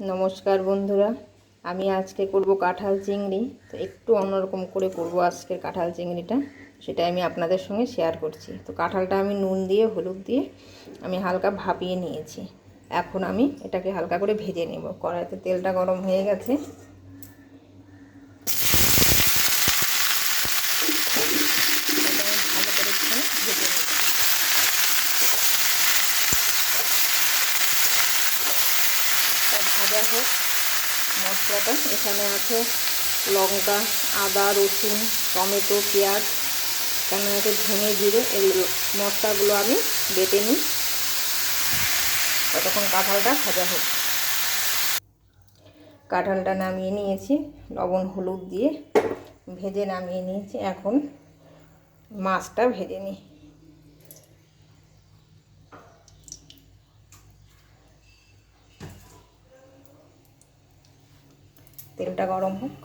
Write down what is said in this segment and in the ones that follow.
নমস্কার বন্ধুরা, আমি আজকে করব কাঁঠাল চিংড়ি। তো একটু অন্যরকম করে করব আজকের কাঁঠাল চিংড়িটা, সেটা আমি আপনাদের সঙ্গে শেয়ার করছি। তো কাঁঠালটা আমি নুন দিয়ে হলুদ দিয়ে আমি হালকা ভাপিয়ে নিয়েছি। এখন আমি এটাকে হালকা করে ভেজে নেব। কড়াইতে তেলটা গরম হয়ে গেছে। ভালো করে ভেজে নেব। ভাজা হোক মশলাটা। এখানে আছে লঙ্কা, আদা, রসুন, টমেটো, পেঁয়াজ, এখানে আছে ধনে, জিরে। এই মশলাগুলো আমি বেটে নিই। ততক্ষণ কাঁঠালটা ভাজা হোক। কাঁঠালটা নামিয়ে নিয়েছি, লবণ হলুদ দিয়ে ভেজে নামিয়ে নিয়েছি। এখন মাছটা ভেজে নিই। তেলটা গরম হোক।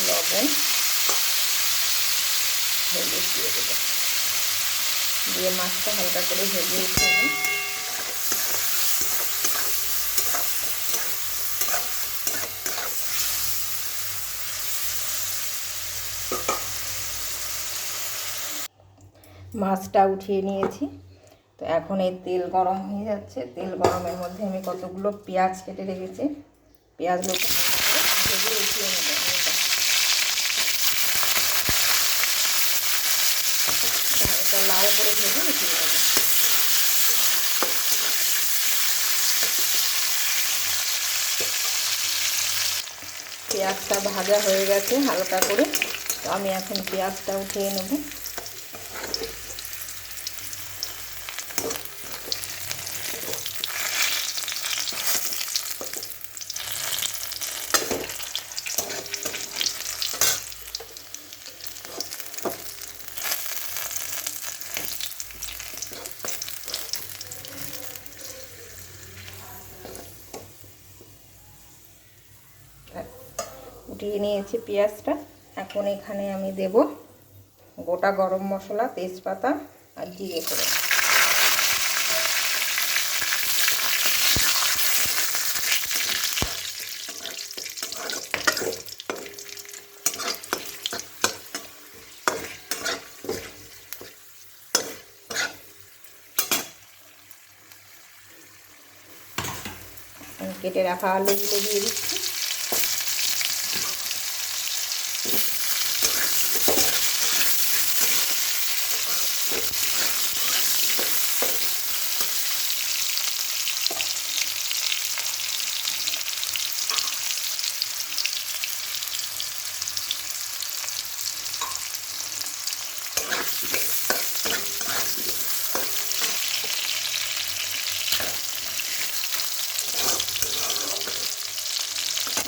লবণ হলুদ দিয়ে দেবো, দিয়ে মাছটা হালকা করে ভেজে উঠে নিই। মাছটা উঠিয়ে নিয়েছি। তো এখন এই তেল গরম হয়ে যাচ্ছে। তেল গরমের মধ্যে আমি কতগুলো পেঁয়াজ কেটে রেখেছি, পেঁয়াজগুলোকে ভেজে উঠিয়ে নেব। এটা লাল করে ভেজে উঠিয়ে নেব। পেঁয়াজটা ভাজা হয়ে গেছে হালকা করে। তো আমি এখন পেঁয়াজটা উঠিয়ে নেব। উঠিয়ে নিয়েছি পেঁয়াজটা। এখন এখানে আমি দেব গোটা গরম মশলা, তেজপাতা আর জিরে করে। কেটে রাখা আলুগুলো দিয়ে দিচ্ছি।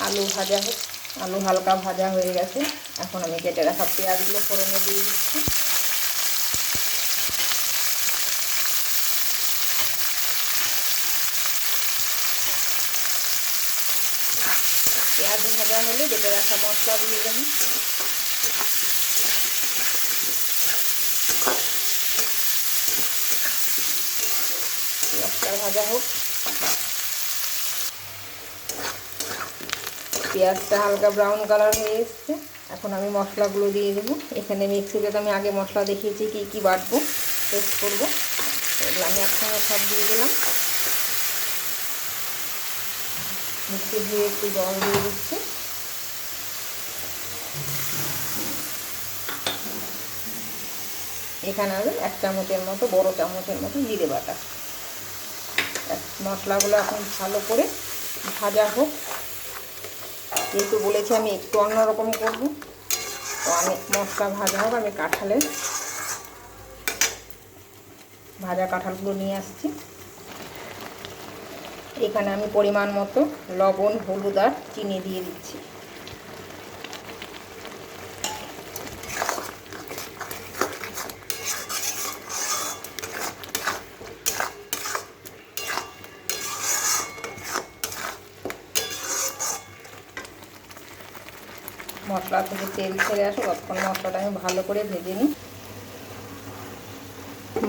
আলু ভাজা হোক। আলু হালকা ভাজা হয়ে গেছে। এখন আমি কেটে রাখা পেঁয়াজগুলো ফোড়নে দিয়ে দিচ্ছি। পেঁয়াজ ভাজা হলে কেটে রাখা মশলাগুলো দেব। পেঁয়াজটা ভাজা হোক। পেঁয়াজটা হালকা ব্রাউন কালার হয়ে এসছে। এখন আমি মশলাগুলো দিয়ে দেবো। এখানে মিক্সিতে তো আমি আগে মশলা দেখিয়েছি কী কী বাটবো, পেস্ট করবো। এগুলো আমি একসঙ্গে সব দিয়ে দিলাম। মিক্সি ধুয়ে একটু জল দিয়ে দিচ্ছি। এখানে হবে 1 চামচের মতো, বড় চামচের মতো জিরে বাটা। মশলাগুলো এখন ভালো করে ভাজা হোক। যেহেতু বলেছি আমি একটু অন্যরকম করবো, তো আমি মশলা ভাজা হোক। আমি ভাজা কাঁঠালগুলো নিয়ে আসছি। এখানে আমি পরিমাণ মতো লবণ, হলুদ আর চিনি দিয়ে দিচ্ছি। মশলা থেকে তেল ছেড়ে আসে ততক্ষণ মশলাটা আমি ভালো করে ভেজে নিই।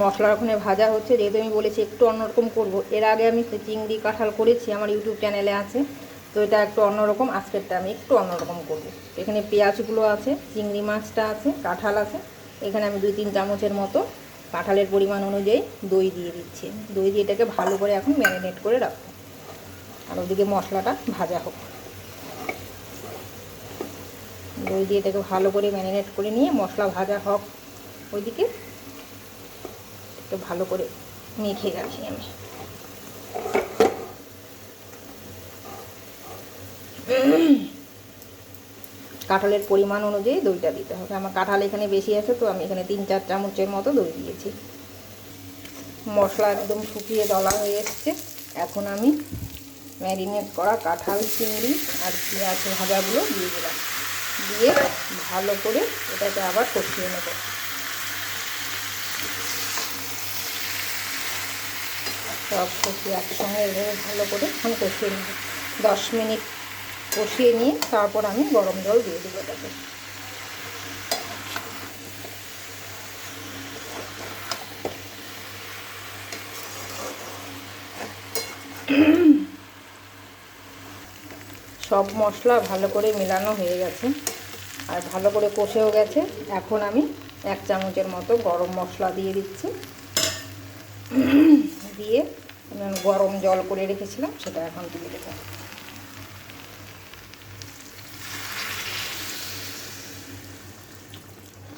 মশলা ওখানে ভাজা হচ্ছে, যেহেতু আমি বলেছি একটু অন্যরকম করব। এর আগে আমি চিংড়ি কাঁঠাল করেছি, আমার ইউটিউব চ্যানেলে আছে, তো এটা একটু অন্যরকম। আজকেরটা আমি একটু অন্যরকম করব। এখানে পেঁয়াজগুলো আছে, চিংড়ি মাছটা আছে, কাঁঠাল আছে। এখানে আমি 2-3 চামচের মতো কাঁঠালের পরিমাণ অনুযায়ী দই দিয়ে দিচ্ছি। দই দিয়ে এটাকে ভালো করে এখন ম্যারিনেট করে রাখবো, আর ওদিকে মশলাটা ভাজা হোক। দই দিয়ে এটাকে ভালো করে ম্যারিনেট করে নিয়ে মশলা ভাজা হোক ওইদিকে, একটু ভালো করে মেখে রাখি আমি। কাঁঠালের পরিমাণ অনুযায়ী দইটা দিতে হবে। আমার কাঁঠাল এখানে বেশি আছে, তো আমি এখানে 3-4 চামচের মতো দই দিয়েছি। মশলা একদম শুকিয়ে দলা হয়ে এসছে। এখন আমি ম্যারিনেট করা কাঁঠাল, চিংড়ি আর পেঁয়াজ ভাজাগুলো দিয়ে দিলাম। দিয়ে ভালো করে এটাকে আবার কষিয়ে নেব। সব কষিয়ে একসঙ্গে এভাবে ভালো করে এখন কষিয়ে নেব। 10 মিনিট কষিয়ে নিয়ে তারপর আমি গরম জল দিয়ে দেবো এটাকে। সব মশলা ভালো করে মেলানো হয়ে গেছে আর ভালো করে কষেও গেছে। এখন আমি 1 চামচের মতো গরম মশলা দিয়ে দিচ্ছি। দিয়ে গরম জল করে রেখেছিলাম সেটা এখন দিয়ে দেবো।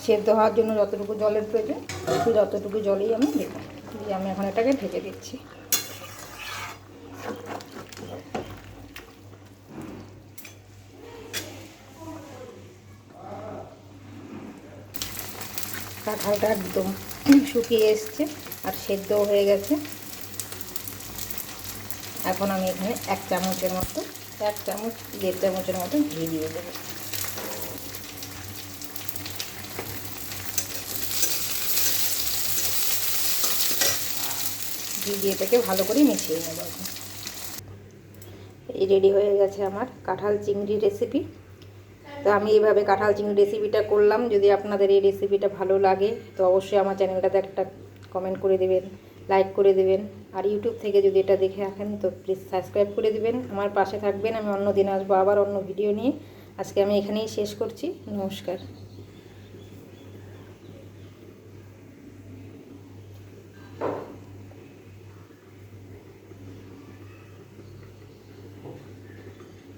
সেদ্ধ হওয়ার জন্য যতটুকু জলের প্রয়োজন যতটুকু জলেই আমি দেবো। দিয়ে আমি এখন এটাকে ঢেকে দিচ্ছি। কাঁঠালটা একদম শুকিয়ে এসছে আর সেদ্ধও হয়ে গেছে। এখন আমি এখানে 1 চামচের মতো 1 চামচ 1.5 চামচের মতো ঘি দিয়ে দেবো। ঘি দিয়ে এটাকে ভালো করে মিশিয়ে নেব। এই রেডি হয়ে গেছে আমার কাঁঠাল চিংড়ি রেসিপি। তো আমি এইভাবে কাঁঠাল চিংড়ি রেসিপিটা করলাম। যদি আপনাদের এই রেসিপিটা ভালো লাগে তো অবশ্যই আমার চ্যানেলটাতে একটা কমেন্ট করে দেবেন, লাইক করে দেবেন। আর ইউটিউব থেকে যদি এটা দেখে আসেন তো প্লিজ সাবস্ক্রাইব করে দেবেন, আমার পাশে থাকবেন। আমি অন্য দিন আসবো আবার অন্য ভিডিও নিয়ে। আজকে আমি এখানেই শেষ করছি। নমস্কার।